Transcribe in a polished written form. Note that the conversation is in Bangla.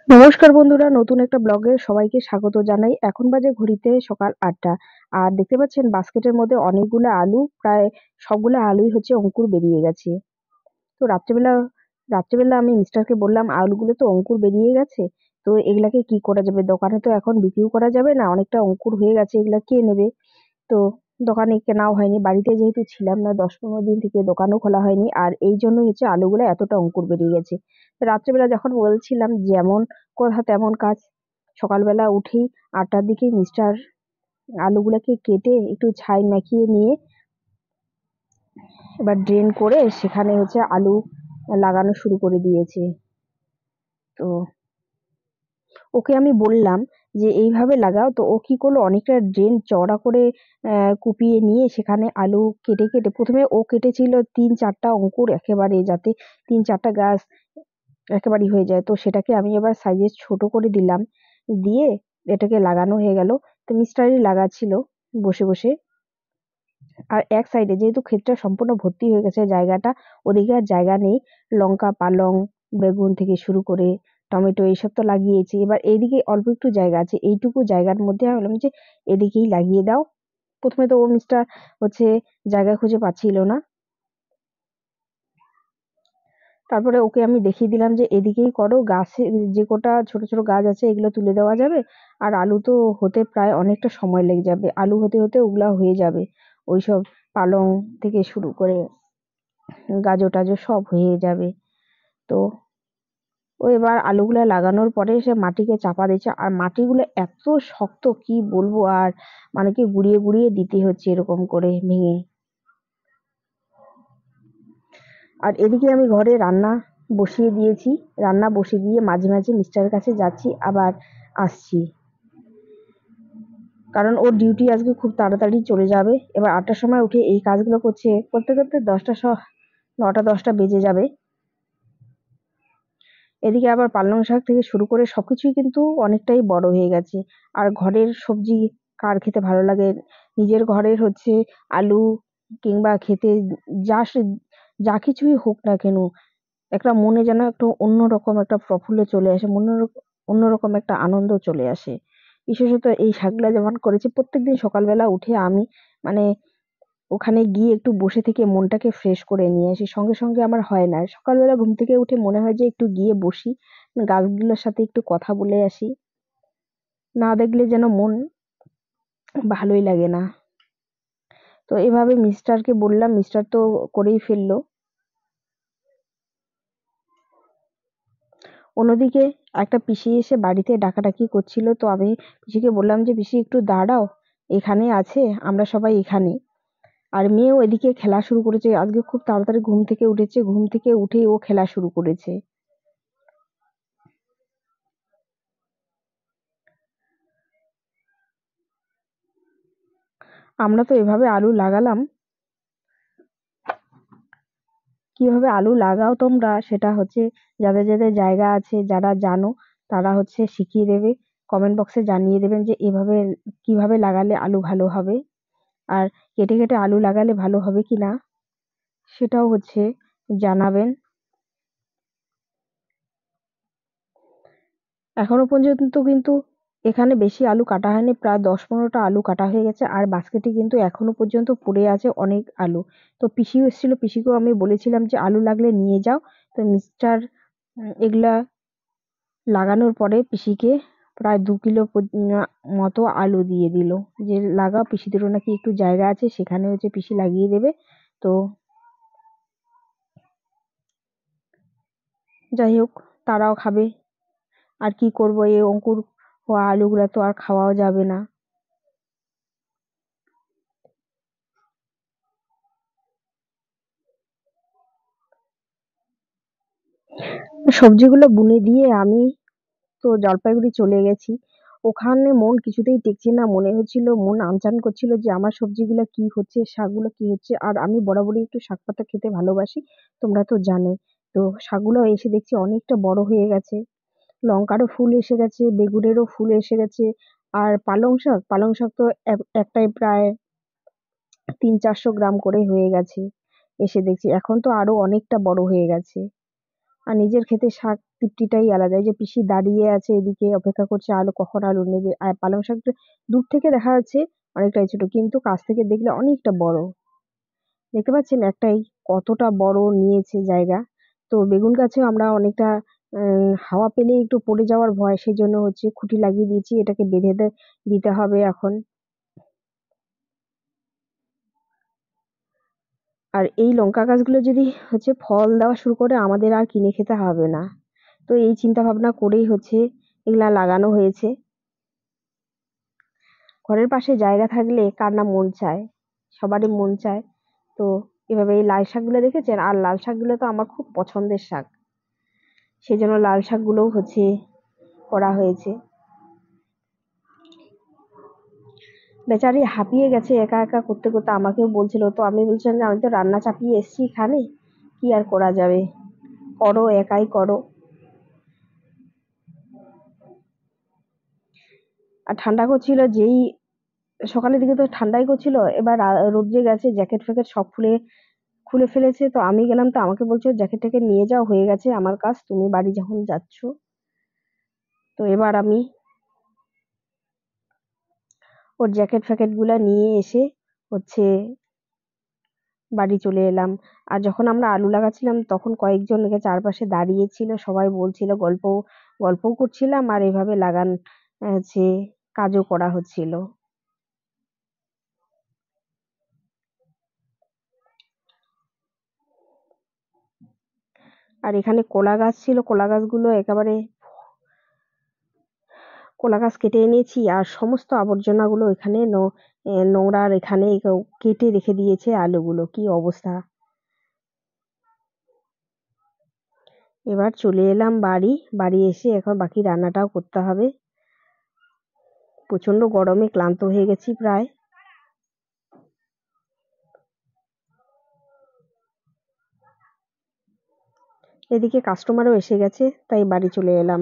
নমস্কার বন্ধুরা, নতুন একটা ব্লগে সবাইকে স্বাগত জানাই। এখন বাজে ঘড়িতে সকাল ৮টা। আর দেখতে পাচ্ছেন বাস্কেটের মধ্যে অনেকগুলো আলু, প্রায় সবগুলো আলুই হচ্ছে অঙ্কুর বেরিয়ে গেছে। তো রাত্রেবেলা আমি মিস্টারকে বললাম, আলুগুলো তো অঙ্কুর বেরিয়ে গেছে, তো এগুলাকে কি করা যাবে? দোকানে তো এখন বিক্রিও করা যাবে না, অনেকটা অঙ্কুর হয়ে গেছে, এগুলা কে নেবে? তো দোকানে কেনাও হয়নি, বাড়িতে যেহেতু ছিলাম না ১০-১৫ দিন থেকে দোকানও খোলা হয়নি, আর এই জন্যই হচ্ছে আলুগুলো এতটা অঙ্কুর বেরিয়ে গেছে। তো রাত্রেবেলা যখন বলছিলাম, যেমন কথা তেমন কাজ, সকালবেলা উঠেই ৮টার দিকে মিস্টার আলুগুলাকে কেটে একটু ছাই মাখিয়ে নিয়ে এবার ড্রেন করে সেখানে হচ্ছে আলু লাগানো শুরু করে দিয়েছে। তো ওকে আমি বললাম যে এইভাবে লাগাও, তো ও কি করলো, অনেকটা ড্রেন চওড়া করে কুপিয়ে নিয়ে সেখানে আলু কেটে কেটে, প্রথমে ও কেটেছিল ৩-৪টা অঙ্কুর একেবারে, যাতে ৩-৪টা গাছ একেবারেই হয়ে যায়। তো সেটাকে আমি এবার সাইজে ছোট করে দিলাম, দিয়ে এটাকে লাগানো হয়ে গেল। তো মিস্টারই লাগাচ্ছিল বসে বসে। আর এক সাইডে যেহেতু ক্ষেতটা সম্পূর্ণ ভর্তি হয়ে গেছে জায়গাটা, ওদিকে আর জায়গা নেই। লঙ্কা, পালং, বেগুন থেকে শুরু করে টমেটো এইসব তো লাগিয়েছি। এবার এইদিকে অল্প একটু জায়গা আছে, এইটুকু জায়গার মধ্যে আমি বললাম যে এদিকেই লাগিয়ে দাও। প্রথমে তো ও মিস্টার হচ্ছে জায়গা খুঁজে পাচ্ছিল না, তারপরে ওকে আমি দেখিয়ে দিলাম যে এদিকেই করো, গাছে যে কটা ছোট ছোট গাছ আছে এগুলো তুলে দেওয়া যাবে। আর আলু তো হতে প্রায় অনেকটা সময় লেগে যাবে, আলু হতে হতে ওগুলা হয়ে যাবে। ওইসব পালং থেকে শুরু করে গাজর টাজর সব হয়ে যাবে। তো ও এবার আলুগুলা লাগানোর পরে সে মাটিকে চাপা দিচ্ছে, আর মাটিগুলো এত শক্ত কি বলবো, আর মানে কি গুড়িয়ে গুড়িয়ে দিতে হচ্ছে এরকম করে ভেঙে। আর এদিকে আমি ঘরে রান্না বসিয়ে দিয়েছি, রান্না বসিয়ে দিয়ে মাঝে মাঝে মিস্টারের কাছে যাচ্ছি আবার আসছি, কারণ ওর ডিউটি আজকে খুব তাড়াতাড়ি চলে যাবে। এবার ৮টার সময় উঠে এই কাজগুলো করতে করতে ৯টা ১০টা বেজে যাবে। এদিকে আবার পালং শাক থেকে শুরু করে সবকিছুই কিন্তু অনেকটাই বড় হয়ে গেছে। আর ঘরের সবজি কার খেতে ভালো লাগে? নিজের ঘরের হচ্ছে আলু, কিংবা খেতে যা কিছুই হোক না কেন, একটা মনে যেন একটু অন্যরকম একটা প্রফুল্ল চলে আসে, অন্যরকম একটা আনন্দ চলে আসে। বিশেষত এই শাকগুলা যেমন করেছি, প্রত্যেকদিন সকালবেলা উঠে আমি মানে ওখানে গিয়ে একটু বসে থেকে মনটাকে ফ্রেশ করে নিয়ে আসি। সঙ্গে সঙ্গে আমার হয় না, সকালবেলা ঘুম থেকে উঠে মনে হয় যে একটু গিয়ে বসি, গাছগুলোর সাথে একটু কথা বলে আসি, না দেখলে যেন মন ভালোই লাগে না। তো এভাবে মিস্টারকে বললাম, মিস্টার তো করেই ফেললো। অন্যদিকে একটা পিসি এসে বাড়িতে ডাকাডাকি করছিল, তো আমি পিসিকে বললাম যে পিসি একটু দাঁড়াও, এখানে আছে, আমরা সবাই এখানে। আর মেয়েও এদিকে খেলা শুরু করেছে, আজকে খুব তাড়াতাড়ি ঘুম থেকে উঠেছে, ঘুম থেকে উঠেই ও খেলা শুরু করেছে। আমরা তো এভাবে আলু লাগালাম, কিভাবে আলু লাগাও তোমরা সেটা হচ্ছে যাদের যাদের জায়গা আছে, যারা জানো, তারা হচ্ছে শিখিয়ে দেবে। কমেন্ট বক্সে জানিয়ে দেবেন যে এভাবে কিভাবে লাগালে আলু ভালো হবে, আর কেটে কেটে আলু লাগালে ভালো হবে কিনা সেটাও হচ্ছে জানাবেন। এখনো পর্যন্ত কিন্তু এখানে বেশি আলু কাটা হয়নি, প্রায় ১০-১৫টা আলু কাটা হয়ে গেছে, আর বাস্কেটে কিন্তু এখনো পর্যন্ত পড়ে আছে অনেক আলু। তো পিসিও এসেছিল, পিসিকেও আমি বলেছিলাম যে আলু লাগলে নিয়ে যাও। তো মিস্টার এগুলা লাগানোর পরে পিসিকে প্রায় ২ কিলো মতো আলু দিয়ে দিল, যে লাগাও, পিসিদেরও নাকি একটু জায়গা আছে, সেখানে হচ্ছে পিসি লাগিয়ে দেবে। তো যাই হোক, তারাও খাবে। আর কি করব, এই অঙ্কুর হওয়া আলুগুলা তো আর খাওয়াও যাবে না। সবজিগুলো বুনে দিয়ে আমি তো জলপাইগুড়ি চলে গেছি। ওখানে মন কিছুতেই টেকছে না, মনে হচ্ছিল, মন আনচান করছিল যে আমার সবজিগুলো কি হচ্ছে, শাকগুলো কি হচ্ছে। আর আমি বরাবরই একটু শাক পাতা খেতে ভালোবাসি, তোমরা তো জানোই। তো শাকগুলো এসে দেখছি অনেকটা বড় হয়ে গেছে, লঙ্কারও ফুল এসে গেছে, বেগুনেরও ফুল এসে গেছে। আর পালং শাক তো একটাই প্রায় ৩00-৪০০ গ্রাম করে হয়ে গেছে। এসে দেখছি এখন তো আরো অনেকটা বড় হয়ে গেছে। আর নিজের ক্ষেতে শাক তৃপ্তিটাই আলাদা। এই যে পিসি দাঁড়িয়ে আছে এদিকে অপেক্ষা করছে আলু কখন আলু নেবে, আর পালং শাকটা দূর থেকে দেখা যাচ্ছে অনেকটাই ছোট, কিন্তু কাছ থেকে দেখলে অনেকটা বড়। দেখতে পাচ্ছেন একটাই কতটা বড় নিয়েছে জায়গা। তো বেগুন গাছেও আমরা অনেকটা হাওয়া পেলে একটু পড়ে যাওয়ার ভয়, সেই জন্য হচ্ছে খুঁটি লাগিয়ে দিয়েছি, এটাকে বেঁধে দিতে হবে এখন। আর এই লঙ্কা গাছগুলো যদি হচ্ছে ফল দেওয়া শুরু করে আমাদের আর কিনে খেতে হবে না। তো এই চিন্তা ভাবনা করেই হচ্ছে এগুলা লাগানো হয়েছে। ঘরের পাশে জায়গা থাকলে কার না মন চায়, সবারই মন চায়। তো এভাবে এই লাল শাকগুলো দেখেছেন, আর লাল শাকগুলো তো আমার খুব পছন্দের শাক, সেই জন্য লাল শাকগুলোও হচ্ছে করা হয়েছে। বেচারি হাঁপিয়ে গেছে একা একা করতে করতে, আমাকেও বলছিল, তো আমি বলছিলাম যে আমি তো রান্না চাপিয়ে এসেছি এখানে, কি আর করা যাবে, করো একাই করো। আর ঠান্ডা করছিল যেই, সকালের দিকে তো ঠান্ডাই করছিল, এবার রোদ্রে গেছে জ্যাকেট ফ্যাকেট সব খুলে খুলে ফেলেছে। তো আমি গেলাম, তো আমাকে বলছে জ্যাকেট ট্যাকেট নিয়ে যাও, হয়ে গেছে আমার কাজ, তুমি বাড়ি যখন যাচ্ছ। তো এবার আমি ওর জ্যাকেট ফ্যাকেট গুলা নিয়ে এসে হচ্ছে বাড়ি চলে এলাম। আর যখন আমরা আলু লাগাচ্ছিলাম তখন কয়েকজন একে চারপাশে দাঁড়িয়ে ছিল, সবাই বলছিল, গল্পও করছিলাম, আর এভাবে হচ্ছে কাজও করা হচ্ছিল। আর এখানে কলা গাছ ছিল, কলা গাছগুলো একেবারে, কলা গাছ কেটে এনেছি আর সমস্ত আবর্জনাগুলো এখানে নোংরার এখানে কেটে রেখে দিয়েছে আলুগুলো, কি অবস্থা। এবার চলে এলাম বাড়ি, বাড়ি এসে এখন বাকি রান্নাটাও করতে হবে। প্রচন্ড গরমে ক্লান্ত হয়ে গেছি প্রায়। এদিকে কাস্টমারও এসে গেছে, তাই বাড়ি চলে এলাম।